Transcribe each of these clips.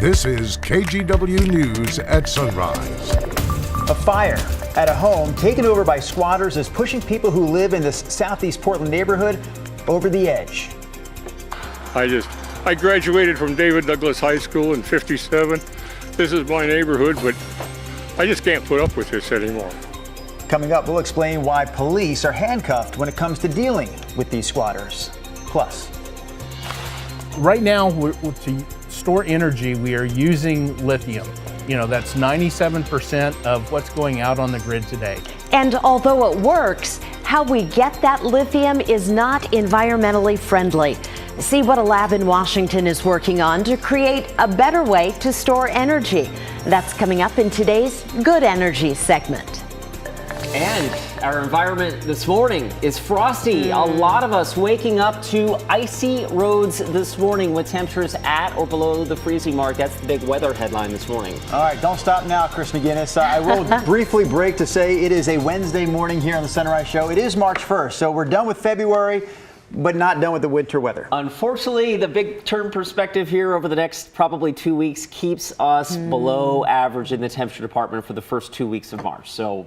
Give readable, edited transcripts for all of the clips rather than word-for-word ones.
This is KGW News at Sunrise. A fire at a home taken over by squatters is pushing people who live in this southeast Portland neighborhood over the edge. I graduated from David Douglas High School in '57. This is my neighborhood, but I just can't put up with this anymore. Coming up, we'll explain why police are handcuffed when it comes to dealing with these squatters. Plus, right now, to store energy, we are using lithium. That's 97% of what's going out on the grid today. And although it works, how we get that lithium is not environmentally friendly. See what a lab in Washington is working on to create a better way to store energy. That's coming up in today's Good Energy segment. And our environment this morning is frosty. A lot of us waking up to icy roads this morning with temperatures at or below the freezing mark. That's the big weather headline this morning. All right, don't stop now, Chris McGinnis. I will briefly break to say it is a Wednesday morning here on the Sunrise Show. It is March 1st, so we're done with February, but not done with the winter weather. Unfortunately, the big term perspective here over the next probably 2 weeks keeps us below average in the temperature department for the first 2 weeks of March. So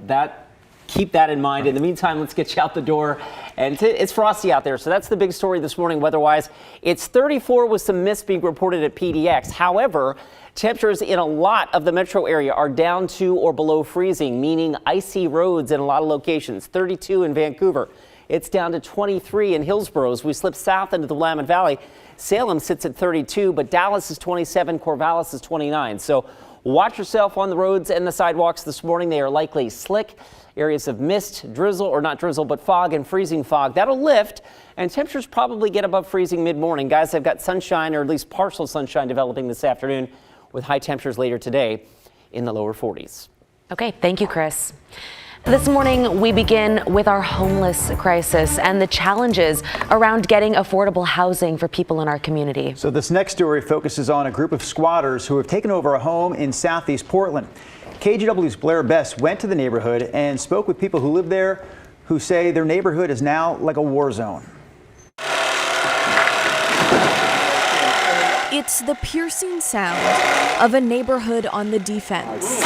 keep that in mind. In the meantime, let's get you out the door. And it's frosty out there, so that's the big story this morning weather-wise. It's 34 with some mist being reported at PDX. However, temperatures in a lot of the metro area are down to or below freezing, meaning icy roads in a lot of locations. 32 in Vancouver. It's down to 23 in Hillsborough. As we slip south into the Willamette Valley, Salem sits at 32, but Dallas is 27, Corvallis is 29. So watch yourself on the roads and the sidewalks this morning. They are likely slick. Areas of mist, drizzle, or not drizzle, but fog and freezing fog. That'll lift, and temperatures probably get above freezing mid-morning. Guys, I've got sunshine, or at least partial sunshine, developing this afternoon with high temperatures later today in the lower 40s. Okay, thank you, Chris. This morning, we begin with our homeless crisis and the challenges around getting affordable housing for people in our community. So this next story focuses on a group of squatters who have taken over a home in southeast Portland. KGW's Blair Best went to the neighborhood and spoke with people who live there who say their neighborhood is now like a war zone. It's the piercing sound of a neighborhood on the defense.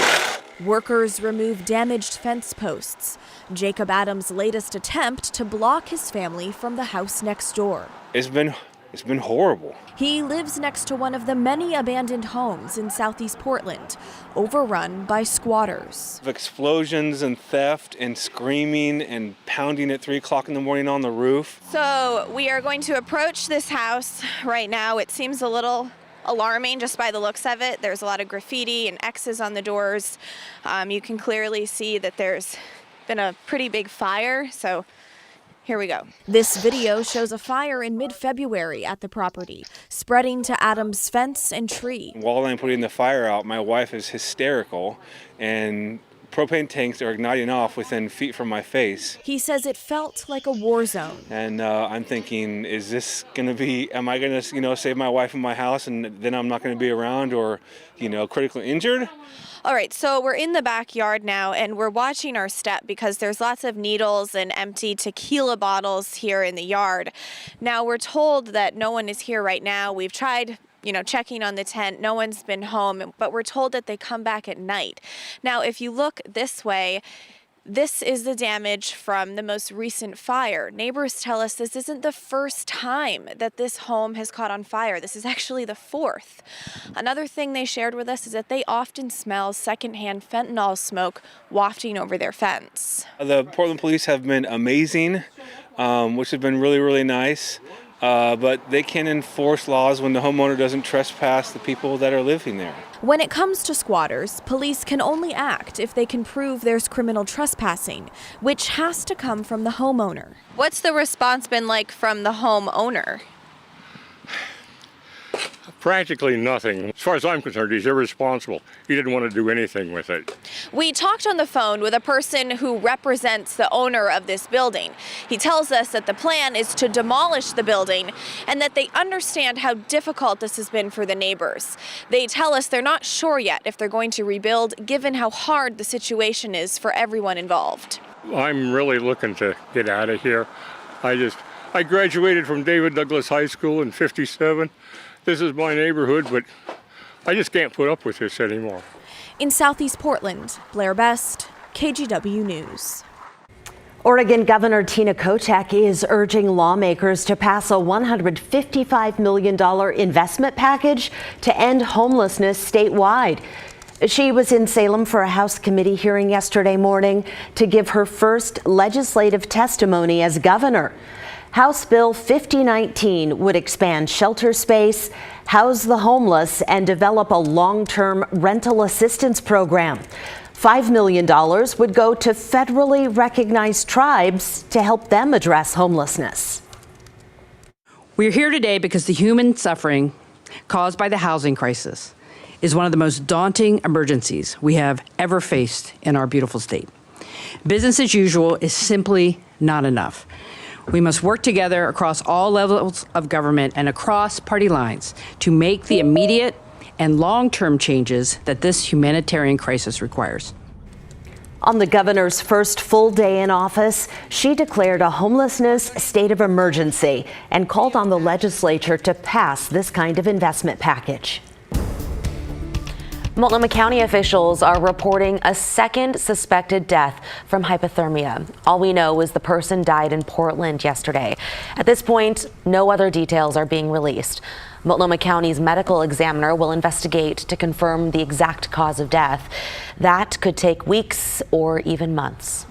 Workers remove damaged fence posts. Jacob Adams' latest attempt to block his family from the house next door. It's been horrible. He lives next to one of the many abandoned homes in southeast Portland, overrun by squatters. Explosions and theft and screaming and pounding at 3 o'clock in the morning on the roof. So we are going to approach this house right now. It seems a little alarming just by the looks of it. There's a lot of graffiti and X's on the doors. You can clearly see that there's been a pretty big fire. So here we go. This video shows a fire in mid-February at the property, spreading to Adams' fence and tree. While I'm putting the fire out, my wife is hysterical, and propane tanks are igniting off within feet from my face. He says it felt like a war zone. And I'm thinking, is this going to be, am I going to, save my wife and my house, and then I'm not going to be around or, critically injured? All right, so we're in the backyard now, and we're watching our step because there's lots of needles and empty tequila bottles here in the yard. Now, we're told that no one is here right now. We've tried checking on the tent. No one's been home, but we're told that they come back at night. Now, if you look this way, this is the damage from the most recent fire. Neighbors tell us this isn't the first time that this home has caught on fire. This is actually the fourth. Another thing they shared with us is that they often smell secondhand fentanyl smoke wafting over their fence. The Portland police have been amazing, which has been really, really nice. But they can enforce laws when the homeowner doesn't trespass the people that are living there. When it comes to squatters, police can only act if they can prove there's criminal trespassing, which has to come from the homeowner. What's the response been like from the homeowner? Practically nothing. As far as I'm concerned, he's irresponsible. He didn't want to do anything with it. We talked on the phone with a person who represents the owner of this building. He tells us that the plan is to demolish the building and that they understand how difficult this has been for the neighbors. They tell us they're not sure yet if they're going to rebuild, given how hard the situation is for everyone involved. I'm really looking to get out of here. I graduated from David Douglas High School in '57. This is my neighborhood, but I just can't put up with this anymore. In Southeast Portland, Blair Best, KGW News. Oregon Governor Tina Kotek is urging lawmakers to pass a $155 million investment package to end homelessness statewide. She was in Salem for a House committee hearing yesterday morning to give her first legislative testimony as governor. House Bill 5019 would expand shelter space, house the homeless, and develop a long-term rental assistance program. $5 million would go to federally recognized tribes to help them address homelessness. We're here today because the human suffering caused by the housing crisis is one of the most daunting emergencies we have ever faced in our beautiful state. Business as usual is simply not enough. We must work together across all levels of government and across party lines to make the immediate and long-term changes that this humanitarian crisis requires. On the governor's first full day in office, she declared a homelessness state of emergency and called on the legislature to pass this kind of investment package. Multnomah County officials are reporting a second suspected death from hypothermia. All we know is the person died in Portland yesterday. At this point, no other details are being released. Multnomah County's medical examiner will investigate to confirm the exact cause of death. That could take weeks or even months.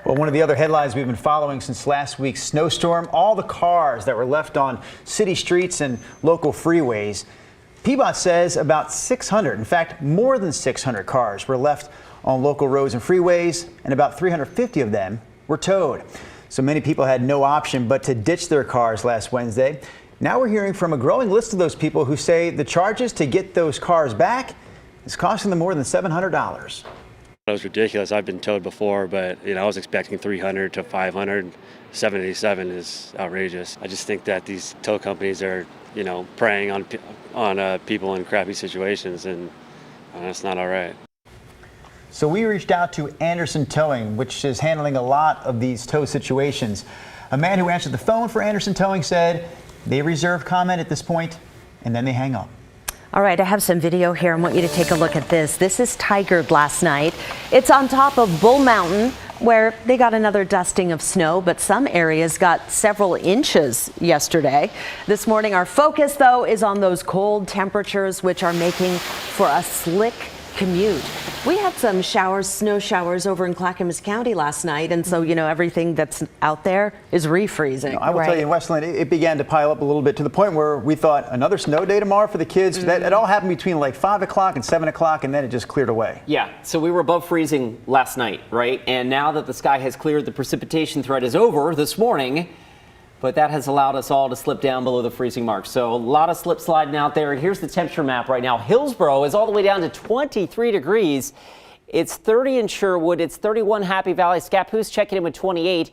Well, one of the other headlines we've been following since last week's snowstorm, all the cars that were left on city streets and local freeways. PBOT says about 600, in fact, more than 600 cars were left on local roads and freeways, and about 350 of them were towed. So many people had no option but to ditch their cars last Wednesday. Now we're hearing from a growing list of those people who say the charges to get those cars back is costing them more than $700. That was ridiculous. I've been towed before, but I was expecting 300 to 500. 787 is outrageous. I just think that these tow companies are, preying on people in crappy situations, and that's not all right. So we reached out to Anderson Towing, which is handling a lot of these tow situations. A man who answered the phone for Anderson Towing said they reserve comment at this point, and then they hang up. All right, I have some video here. I want you to take a look at this. This is Tigard last night. It's on top of Bull Mountain, where they got another dusting of snow, but some areas got several inches yesterday. This morning, our focus, though, is on those cold temperatures, which are making for a slick commute. We had some snow showers over in Clackamas County last night, and so, everything that's out there is refreezing. I will tell you, in Westland, it began to pile up a little bit to the point where we thought another snow day tomorrow for the kids. That it all happened between like 5 o'clock and 7 o'clock, and then it just cleared away. Yeah, so we were above freezing last night, right? And now that the sky has cleared, the precipitation threat is over this morning. But that has allowed us all to slip down below the freezing mark. So a lot of slip sliding out there. And here's the temperature map right now. Hillsboro is all the way down to 23 degrees. It's 30 in Sherwood. It's 31 Happy Valley. Scappoose checking in with 28.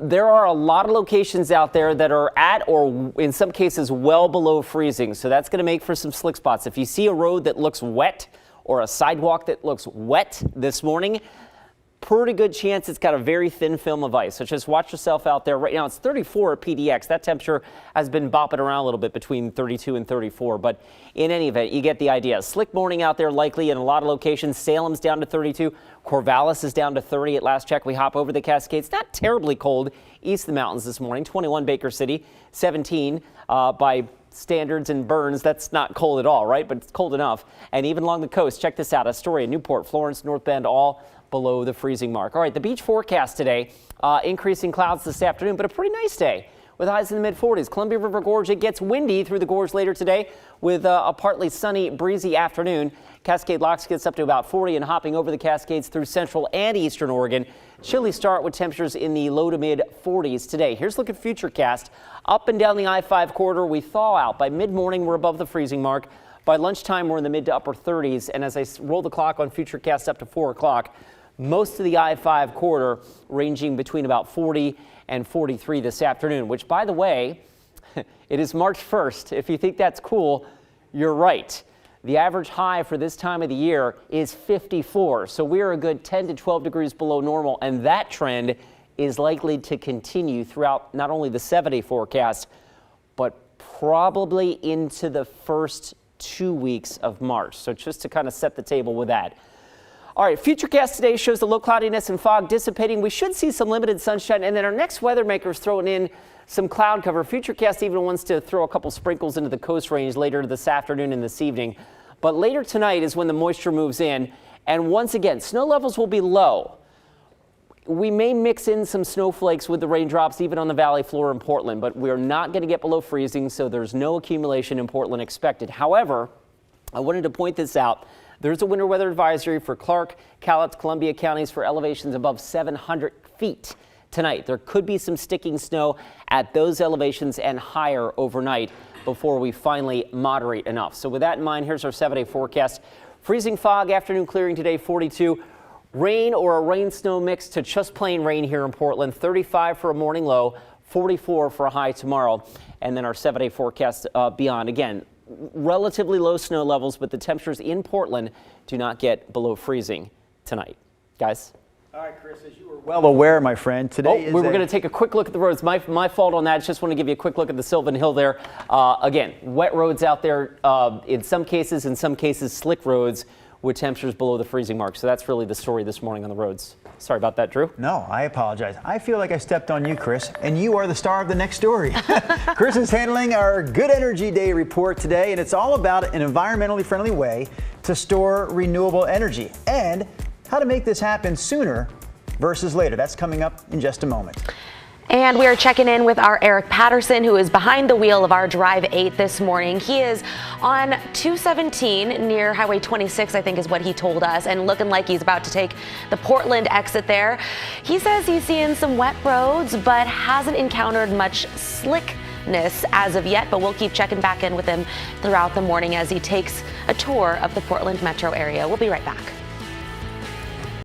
There are a lot of locations out there that are at or in some cases well below freezing. So that's going to make for some slick spots. If you see a road that looks wet or a sidewalk that looks wet this morning, pretty good chance it's got a very thin film of ice. So just watch yourself out there. Right now it's 34 at PDX. That temperature has been bopping around a little bit between 32 and 34. But in any event, you get the idea. Slick morning out there likely in a lot of locations. Salem's down to 32. Corvallis is down to 30 at last check. We hop over the Cascades. Not terribly cold east of the mountains this morning. 21 Baker City, 17 by standards in Burns. That's not cold at all, right? But it's cold enough. And even along the coast, check this out. Astoria, Newport, Florence, North Bend, all below the freezing mark. All right, the beach forecast today, increasing clouds this afternoon, but a pretty nice day with highs in the mid-40s. Columbia River Gorge, it gets windy through the gorge later today with a partly sunny, breezy afternoon. Cascade Locks gets up to about 40 and hopping over the Cascades through central and eastern Oregon. Chilly start with temperatures in the low to mid-40s today. Here's a look at Futurecast. Up and down the I-5 corridor, we thaw out. By mid-morning, we're above the freezing mark. By lunchtime, we're in the mid to upper 30s. And as I roll the clock on Futurecast up to 4 o'clock, most of the I-5 corridor ranging between about 40 and 43 this afternoon, which, by the way, it is March 1st. If you think that's cool, you're right. The average high for this time of the year is 54. So we're a good 10 to 12 degrees below normal. And that trend is likely to continue throughout not only the 7-day forecast, but probably into the first 2 weeks of March. So just to kind of set the table with that. All right, Futurecast today shows the low cloudiness and fog dissipating. We should see some limited sunshine, and then our next weather maker is throwing in some cloud cover. Futurecast even wants to throw a couple sprinkles into the coast range later this afternoon and this evening. But later tonight is when the moisture moves in, and once again, snow levels will be low. We may mix in some snowflakes with the raindrops even on the valley floor in Portland, but we're not going to get below freezing, so there's no accumulation in Portland expected. However, I wanted to point this out. There's a winter weather advisory for Clark, Cowlitz, Columbia counties for elevations above 700 feet tonight. There could be some sticking snow at those elevations and higher overnight before we finally moderate enough. So with that in mind, here's our 7-day forecast. Freezing fog, afternoon clearing today, 42. Rain or a rain-snow mix to just plain rain here in Portland, 35 for a morning low, 44 for a high tomorrow. And then our 7-day forecast beyond. Again, relatively low snow levels, but the temperatures in Portland do not get below freezing tonight. Guys? All right, Chris, as you were well aware, my friend, today we were going to take a quick look at the roads. My fault on that. Just want to give you a quick look at the Sylvan Hill there. Again, wet roads out there, in some cases slick roads with temperatures below the freezing mark. So that's really the story this morning on the roads. Sorry about that, Drew. No, I apologize. I feel like I stepped on you, Chris, and you are the star of the next story. Chris is handling our Good Energy Day report today, and it's all about an environmentally friendly way to store renewable energy and how to make this happen sooner versus later. That's coming up in just a moment. And we are checking in with our Eric Patterson, who is behind the wheel of our Drive 8 this morning. He is on 217 near Highway 26, I think is what he told us, and looking like he's about to take the Portland exit there. He says he's seeing some wet roads, but hasn't encountered much slickness as of yet, but we'll keep checking back in with him throughout the morning as he takes a tour of the Portland metro area. We'll be right back.